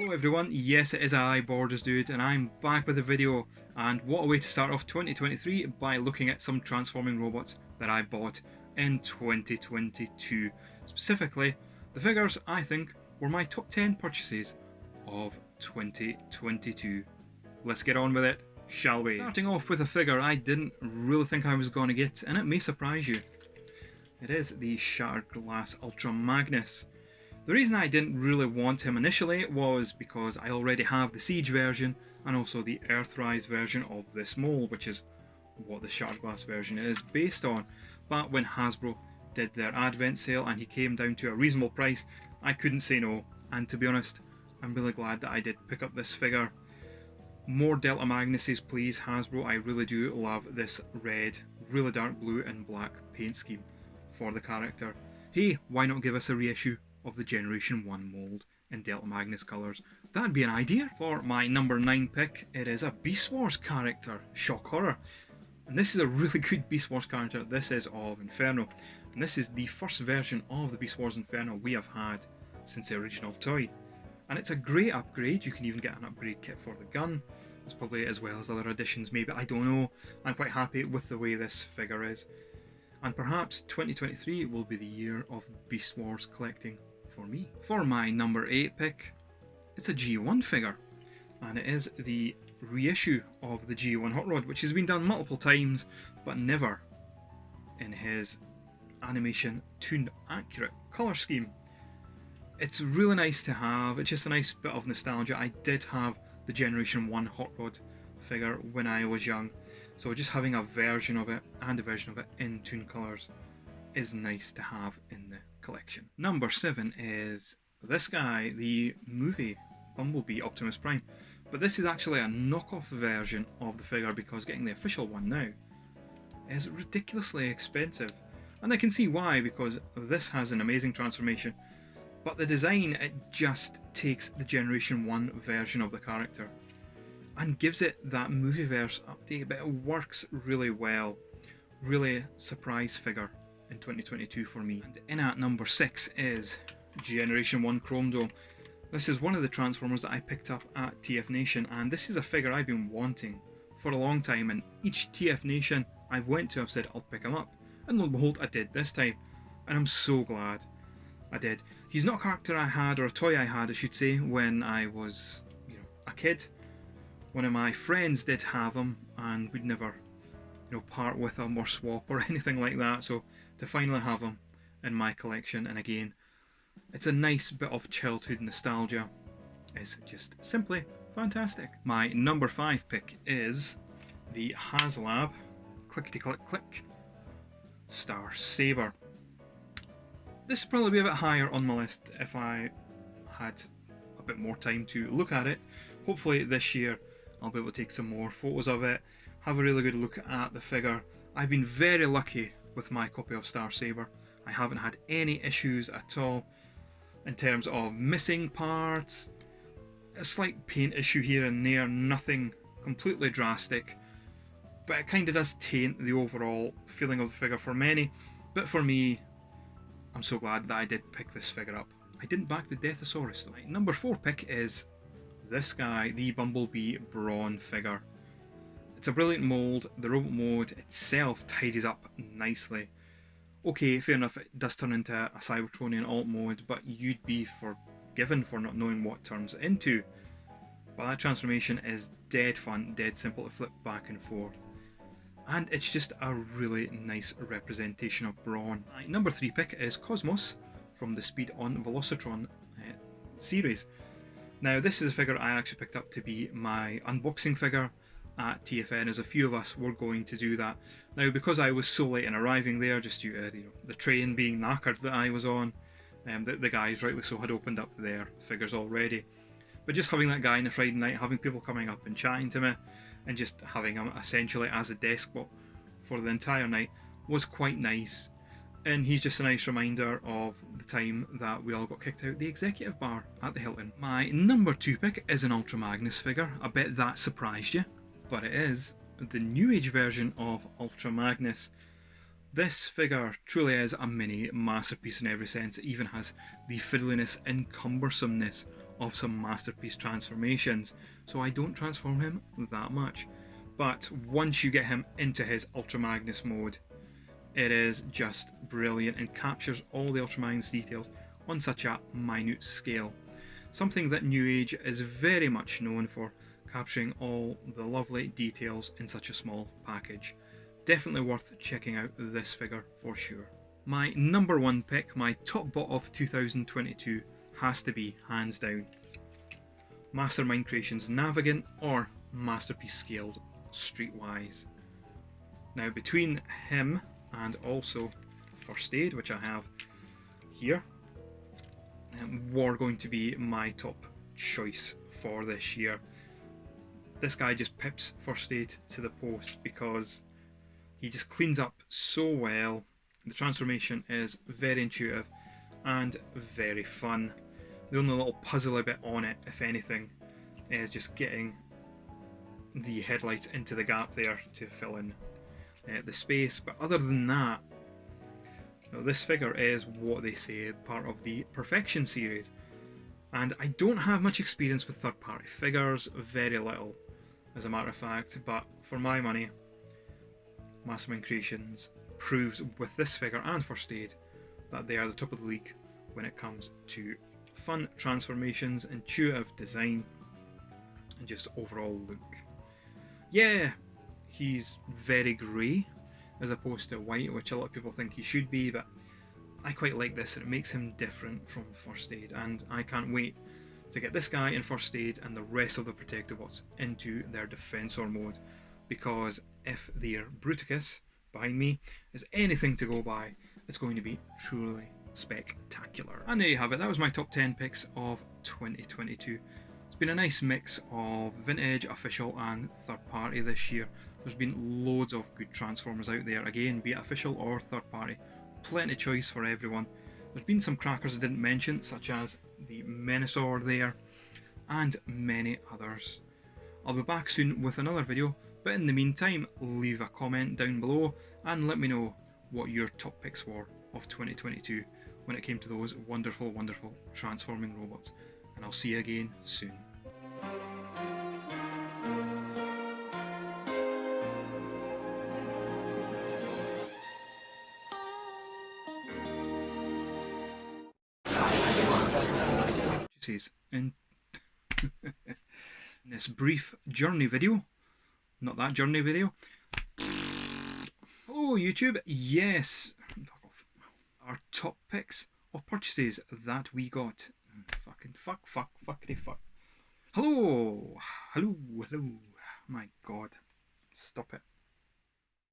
Hello everyone, yes it is I, Borders Dude, and I'm back with a video, and what a way to start off 2023 by looking at some transforming robots that I bought in 2022. Specifically, the figures I think were my top 10 purchases of 2022. Let's get on with it, shall we? Starting off with a figure I didn't really think I was going to get, and it may surprise you. It is the Shattered Glass Ultra Magnus. The reason I didn't really want him initially was because I already have the Siege version and also the Earthrise version of this mold, which is what the Shattered Glass version is based on. But when Hasbro did their advent sale and he came down to a reasonable price, I couldn't say no, and to be honest, I'm really glad that I did pick up this figure. More Delta Magnuses please, Hasbro. I really do love this red, really dark blue and black paint scheme for the character. Hey, why not give us a reissue of the Generation 1 mould in Delta Magnus colours? That'd be an idea. For my number 9 pick, it is a Beast Wars character, Shock Horror. And this is a really good Beast Wars character. This is of Inferno. And this is the first version of the Beast Wars Inferno we have had since the original toy. And it's a great upgrade. You can even get an upgrade kit for the gun. It's probably as well as other additions maybe, I don't know. I'm quite happy with the way this figure is. And perhaps 2023 will be the year of Beast Wars collecting for me. For my number 8 pick, it's a G1 figure, and it is the reissue of the G1 Hot Rod, which has been done multiple times, but never in his animation tuned accurate colour scheme. It's really nice to have, it's just a nice bit of nostalgia. I did have the Generation 1 Hot Rod figure when I was young, so just having a version of it and a version of it in Toon Colours is nice to have in the collection. Number 7 is this guy, the movie Bumblebee Optimus Prime. But this is actually a knockoff version of the figure because getting the official one now is ridiculously expensive. And I can see why, because this has an amazing transformation. But the design, it just takes the Generation 1 version of the character and gives it that Movieverse update, but it works really well. Really surprise figure in 2022 for me. And in at number 6 is Generation 1 Chrome Dome. This is one of the Transformers that I picked up at TF Nation, and this is a figure I've been wanting for a long time, and each TF Nation I've went to I've said I'll pick him up, and lo and behold I did this time, and I'm so glad I did. He's not a character I had, or a toy I had I should say, when I was, a kid. One of my friends did have him, and we'd never, part with him or swap or anything like that. So to finally have him in my collection, and again, it's a nice bit of childhood nostalgia. It's just simply fantastic. My number 5 pick is the HasLab Clickety Click Click Star Saber. This would probably be a bit higher on my list if I had a bit more time to look at it. Hopefully this year I'll be able to take some more photos of it, have a really good look at the figure. I've been very lucky with my copy of Star Saber. I haven't had any issues at all in terms of missing parts, a slight paint issue here and there, nothing completely drastic, but it kind of does taint the overall feeling of the figure for many. But for me, I'm so glad that I did pick this figure up. I didn't back the Deathosaurus though. My number 4 pick is this guy, the Bumblebee Brawn figure. It's a brilliant mould. The robot mode itself tidies up nicely. Okay, fair enough, it does turn into a Cybertronian alt mode, but you'd be forgiven for not knowing what it turns into. But that transformation is dead fun, dead simple to flip back and forth. And it's just a really nice representation of Brawn. My number 3 pick is Cosmos from the Speed on Velocitron series. Now this is a figure I actually picked up to be my unboxing figure at TFN, as a few of us were going to do that. Now because I was so late in arriving there, just due to the train being knackered that I was on, the guys rightly so had opened up their figures already. But just having that guy on a Friday night, having people coming up and chatting to me, and just having him essentially as a desk bot for the entire night was quite nice. And he's just a nice reminder of the time that we all got kicked out the executive bar at the Hilton. My number 2 pick is an Ultra Magnus figure. I bet that surprised you, but it is the New Age version of Ultra Magnus. This figure truly is a mini masterpiece in every sense. It even has the fiddliness and cumbersomeness of some masterpiece transformations, so I don't transform him that much. But once you get him into his Ultra Magnus mode, it is just brilliant and captures all the Ultra Magnus details on such a minute scale. Something that New Age is very much known for, capturing all the lovely details in such a small package. Definitely worth checking out this figure for sure. My number one pick, my top bot of 2022, has to be, hands down, Mastermind Creations Navigant or Masterpiece Scaled Streetwise. Now between him and also First Aid, which I have here, were going to be my top choice for this year. This guy just pips First Aid to the post because he just cleans up so well. The transformation is very intuitive and very fun. The only little puzzly bit on it, if anything, is just getting the headlights into the gap there to fill in the space. But other than that, this figure is what they say part of the Perfection series, and I don't have much experience with third-party figures, very little as a matter of fact, but for my money, Mastermind Creations proves with this figure and First Aid that they are the top of the league when it comes to fun transformations, intuitive design, and just overall look. Yeah, he's very grey as opposed to white, which a lot of people think he should be, but I quite like this and it makes him different from First Aid, and I can't wait to get this guy in First Aid and the rest of the Protectobots into their Defensor mode, because if their Bruticus behind me is anything to go by, it's going to be truly spectacular. And there you have it, that was my top 10 picks of 2022. It's been a nice mix of vintage, official and third party this year. There's been loads of good Transformers out there, again, be it official or third party. Plenty of choice for everyone. There's been some crackers I didn't mention, such as the Menasor there, and many others. I'll be back soon with another video, but in the meantime, leave a comment down below and let me know what your top picks were of 2022 when it came to those wonderful, wonderful transforming robots. And I'll see you again soon. In this brief journey video, not that journey video. Oh, YouTube, yes, our top picks of purchases that we got. Fucking fuckity fuck. Hello, my god, stop it.